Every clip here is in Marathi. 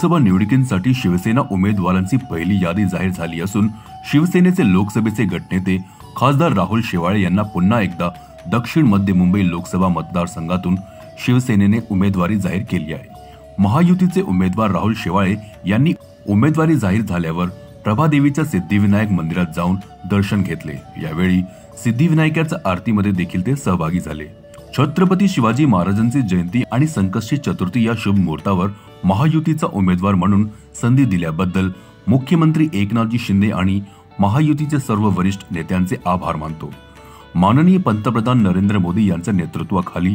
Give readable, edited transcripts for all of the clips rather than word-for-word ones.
लोकसभा निवडणुकींसाठी शिवसेना उमेदवारांची पहिली यादी जाहीर झाली असून शिवसेनेचे लोकसभेचे गटनेते खासदार राहुल शेवाळे यांना पुन्हा एकदा दक्षिण मध्य मुंबई लोकसभा मतदारसंघातून शिवसेनेने उमेदवारी जाहीर केली आहे। महायुतीचे उमेदवार राहुल शेवाळे यांनी उमेदवारी जाहीर झाल्यावर प्रभादेवीच्या सिद्धिविनायक मंदिरात जाऊन दर्शन घेतले। यावेळी सिद्धिविनायकाच्या आरतीमध्ये देखील ते सहभागी झाले। छत्रपती शिवाजी महाराजांची जयंती आणि संकष्टी चतुर्थी या शुभ मुहूर्तावर महायुतीचा उमेदवार म्हणून संधी दिल्याबद्दल मुख्यमंत्री एकनाथजी शिंदे आणि महायुतीचे सर्व वरिष्ठ नेत्यांचे आभार मानतो। माननीय पंतप्रधान नरेंद्र मोदी यांच्या नेतृत्वाखाली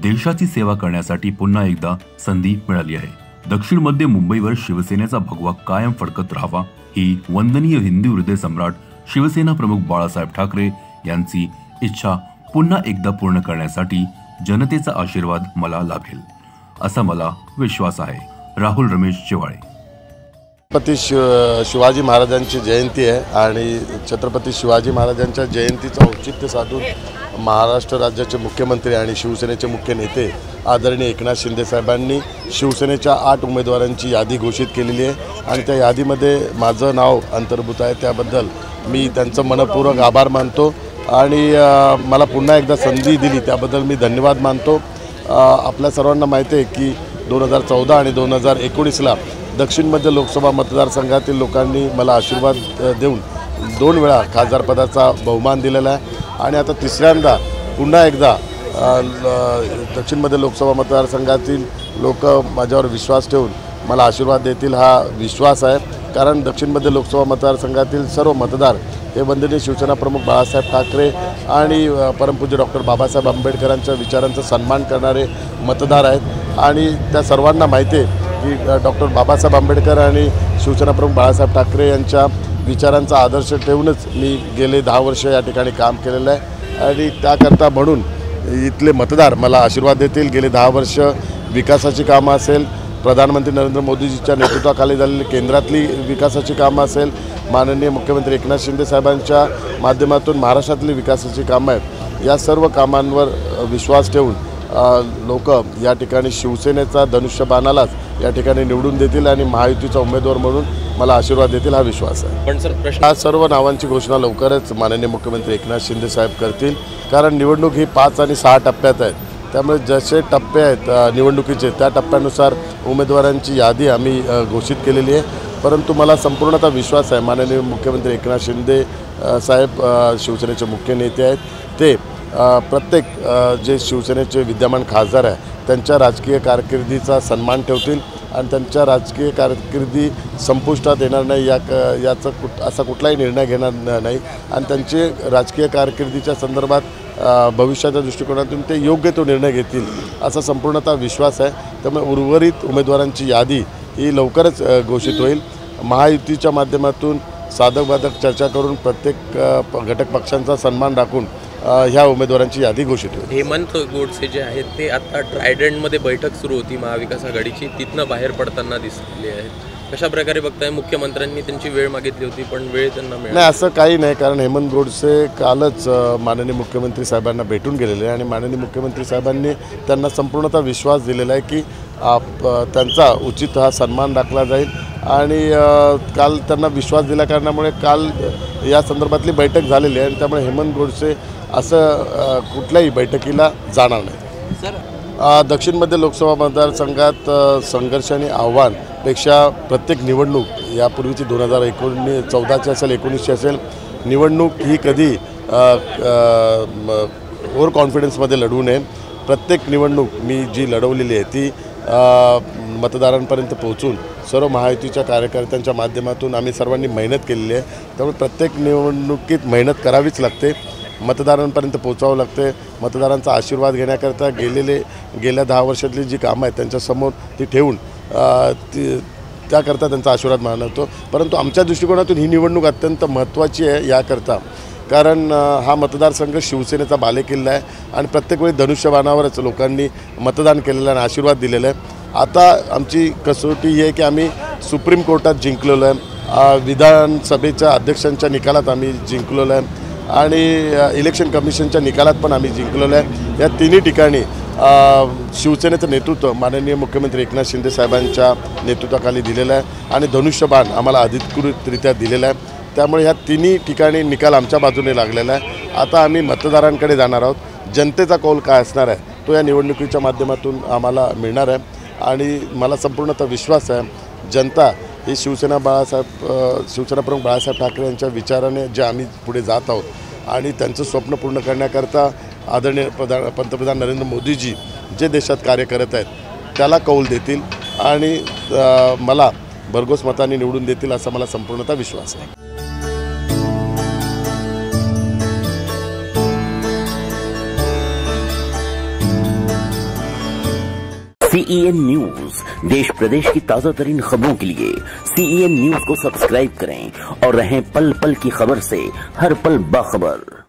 देशाची सेवा करण्यासाठी पुन्हा एकदा संधी मिळाली आहे। दक्षिण मध्य मुंबईवर शिवसेनेचा भगवा कायम फडकत राहावा ही वंदनीय हिंदू हृदय सम्राट शिवसेना प्रमुख बाळासाहेब ठाकरे यांची इच्छा पुन्हा एकदा पूर्ण करण्यासाठी जनतेचा आशीर्वाद मला लाभेल असा मला विश्वास आहे। राहुल रमेश शेवाळे। छत्रपती शिवाजी महाराजांची जयंती आहे आणि छत्रपती शिवाजी महाराजांच्या जयंतीचं औचित्य साधून महाराष्ट्र राज्याचे मुख्यमंत्री आणि शिवसेनेचे मुख्य नेते आदरणीय एकनाथ शिंदे साहेबांनी शिवसेनेच्या 8 उमेदवारांची यादी घोषित केलेली आहे आणि त्या यादीमध्ये माझं नाव अंतर्भूत आहे। त्याबद्दल मी त्यांचं मनपूर्वक आभार मानतो आणि मला पुन्हा एकदा संधी दिली त्याबद्दल मी धन्यवाद मानतो। आपल्या सर्वांना माहिती आहे की 2014 आणि 2019ला दक्षिण मध्य लोकसभा मतदारसंघातील लोकांनी मला आशीर्वाद देऊन 2 वेळा खासदारपदाचा बहुमान दिलेला आहे आणि आता तिसऱ्यांदा पुन्हा एकदा दक्षिण मध्य लोकसभा मतदारसंघातील लोक माझ्यावर विश्वास ठेवून मला आशीर्वाद देतील हा विश्वास आहे। कारण दक्षिण मध्य लोकसभा मतदारसंघातील सर्व मतदार हे वंदनीय शिवसेना प्रमुख बाळासाहेब ठाकरे आणि परमपूज्य डॉक्टर बाबासाहेब आंबेडकरांच्या विचारांचा सन्मान करणारे मतदार आहेत आणि त्या सर्वांना माहिती आहे की डॉक्टर बाबासाहेब आंबेडकर आणि शिवसेना प्रमुख बाळासाहेब ठाकरे यांच्या विचारांचा आदर्श ठेवूनच मी गेले 10 वर्ष या ठिकाणी काम केलेलं आहे आणि त्याकरता म्हणून इथले मतदार मला आशीर्वाद देतील। गेले 10 वर्ष विकासाची कामं असेल, प्रधानमंत्री नरेंद्र मोदीजींच्या नेतृत्वाखाली झालेली केंद्रातली विकासाची कामं असेल, माननीय मुख्यमंत्री एकनाथ शिंदे साहेबांच्या माध्यमातून महाराष्ट्रातली विकासाची कामं आहेत, या सर्व कामांवर विश्वास ठेवून लोक या ठिकाणी शिवसेनेचा धनुष्यबाणालाच या ठिकाणी निवडून देतील आणि महायुतीचा उमेदवार म्हणून मला आशीर्वाद देतील हा विश्वास आहे। पण सर प्रश्न या सर्व नावांची घोषणा लवकरच माननीय मुख्यमंत्री एकनाथ शिंदे साहेब करतील कारण निवडणूक ही 5 आणि 6 टप्प्यात आहेत। त्यामुळे जसे टप्पे आहेत निवडणुकीचे त्या टप्प्यानुसार उमेदवारांची यादी आम्ही घोषित केलेली आहे। परंतु मला संपूर्णतः विश्वास आहे माननीय मुख्यमंत्री एकनाथ शिंदे साहेब शिवसेनेचे मुख्य नेते आहेत ते प्रत्येक जे शिवसेनेचे विद्यमान खासदार आहे त्यांच्या राजकीय कारकिर्दीचा सन्मान ठेवतील आणि त्यांच्या राजकीय कारकिर्दी संपुष्टात येणार नाही याचा असा कुठलाही निर्णय घेणार नाही आणि त्यांचे राजकीय कारकिर्दीच्या संदर्भात भविष्याच्या दृष्टिकोनातून ते योग्य तो निर्णय घेतील असा संपूर्णतः विश्वास आहे। त्यामुळे उर्वरित उमेदवारांची यादी ही लवकरच घोषित होईल। महायुतीच्या माध्यमातून साधक बाधक चर्चा करून प्रत्येक घटक पक्षांचा सन्मान राखून ह्या उमेदवारांची यादी घोषित होईल। हेमंत गोडसे जे आहेत ते आता ट्रायडंटमध्ये बैठक सुरू होती महाविकास आघाडीची, तिथनं बाहेर पडताना दिसले आहेत। कशा प्रकारे बघताय? मुख्यमंत्र्यांनी त्यांची वेळ मागितली होती पण वेळ त्यांना मिळाली नाही असं काही नाही कारण हेमंत गोडसे कालच माननीय मुख्यमंत्री साहेबांना भेटून गेलेले आणि माननीय मुख्यमंत्री साहेबांनी त्यांना संपूर्णतः विश्वास दिलेला आहे की त्यांचा उचित हा सन्मान राखला जाईल आणि काल त्यांना विश्वास दिल्या कारणामुळे काल या संदर्भातली बैठक झालेली आहे आणि त्यामुळे हेमंत गोडसे असं कुठल्याही बैठकीला जाणार नाही। सर दक्षिण मध्य लोकसभा मतदारसंघात संघर्ष आणि आव्हानपेक्षा प्रत्येक निवडणूक यापूर्वीची 2014ची असेल 19ची असेल निवडणूक ही कधी ओव्हर कॉन्फिडन्समध्ये लढवू नये। प्रत्येक निवडणूक मी जी लढवलेली आहे ती मतदारांपर्यंत पोहोचून सर्व महायुतीच्या कार्यकर्त्यांच्या माध्यमातून आम्ही सर्वांनी मेहनत केलेली आहे। त्यामुळे प्रत्येक निवडणुकीत मेहनत करावीच लागते, मतदारांपर्यंत पोहोचावं लागते। मतदारांचा आशीर्वाद घेण्याकरता गेल्या 10 वर्षातली जी कामं आहेत त्यांच्यासमोर ती ठेवून त्याकरता त्यांचा आशीर्वाद मानवतो। परंतु आमच्या दृष्टिकोनातून ही निवडणूक अत्यंत महत्त्वाची आहे याकरता कारण हा मतदारसंघ शिवसेनेचा बालेकिल्ला आहे आणि प्रत्येक वेळी धनुष्यबाणावरच लोकांनी मतदान केलेलं आणि आशीर्वाद दिलेला आहे। आता आमची कसोटी ही आहे की आम्ही सुप्रीम कोर्टात जिंकलेलो आहे, विधानसभेच्या अध्यक्षांच्या निकालात आम्ही जिंकलेलो आहे आणि इलेक्शन कमिशनच्या निकालात पण आम्ही जिंकलेलो आहे। या तिन्ही ठिकाणी शिवसेनेचं नेतृत्व माननीय मुख्यमंत्री एकनाथ शिंदे साहेबांच्या नेतृत्वाखाली दिलेलं आहे आणि धनुष्यबाण आम्हाला अधिकृतरित्या दिलेलं आहे. त्यामुळे ह्या तिन्ही ठिकाणी निकाल आमच्या बाजूने लागलेला आहे. आता आम्ही मतदारांकडे जाणार आहोत. जनतेचा कौल काय असणार आहे तो या निवडणुकीच्या माध्यमातून आम्हाला मिळणार आहे आणि मला संपूर्णतः विश्वास आहे जनता ही शिवसेना प्रमुख बाळासाहेब ठाकरे यांच्या विचाराने जे आम्ही पुढे जात आहोत आणि त्यांचं स्वप्न पूर्ण करण्याकरता आदरणीय पंतप्रधान नरेंद्र मोदीजी जे देशात कार्य करत आहेत त्याला कौल देतील आणि मला भरघोस मतांनी निवडून देतील असा मला संपूर्णतः विश्वास आहे. CEN न्यूज देश प्रदेश की ताजा तरीन खबरों के लिए CEN न्यूज को सब्सक्राइब करें और रहें पल पल की खबर से हर पल बाखबर.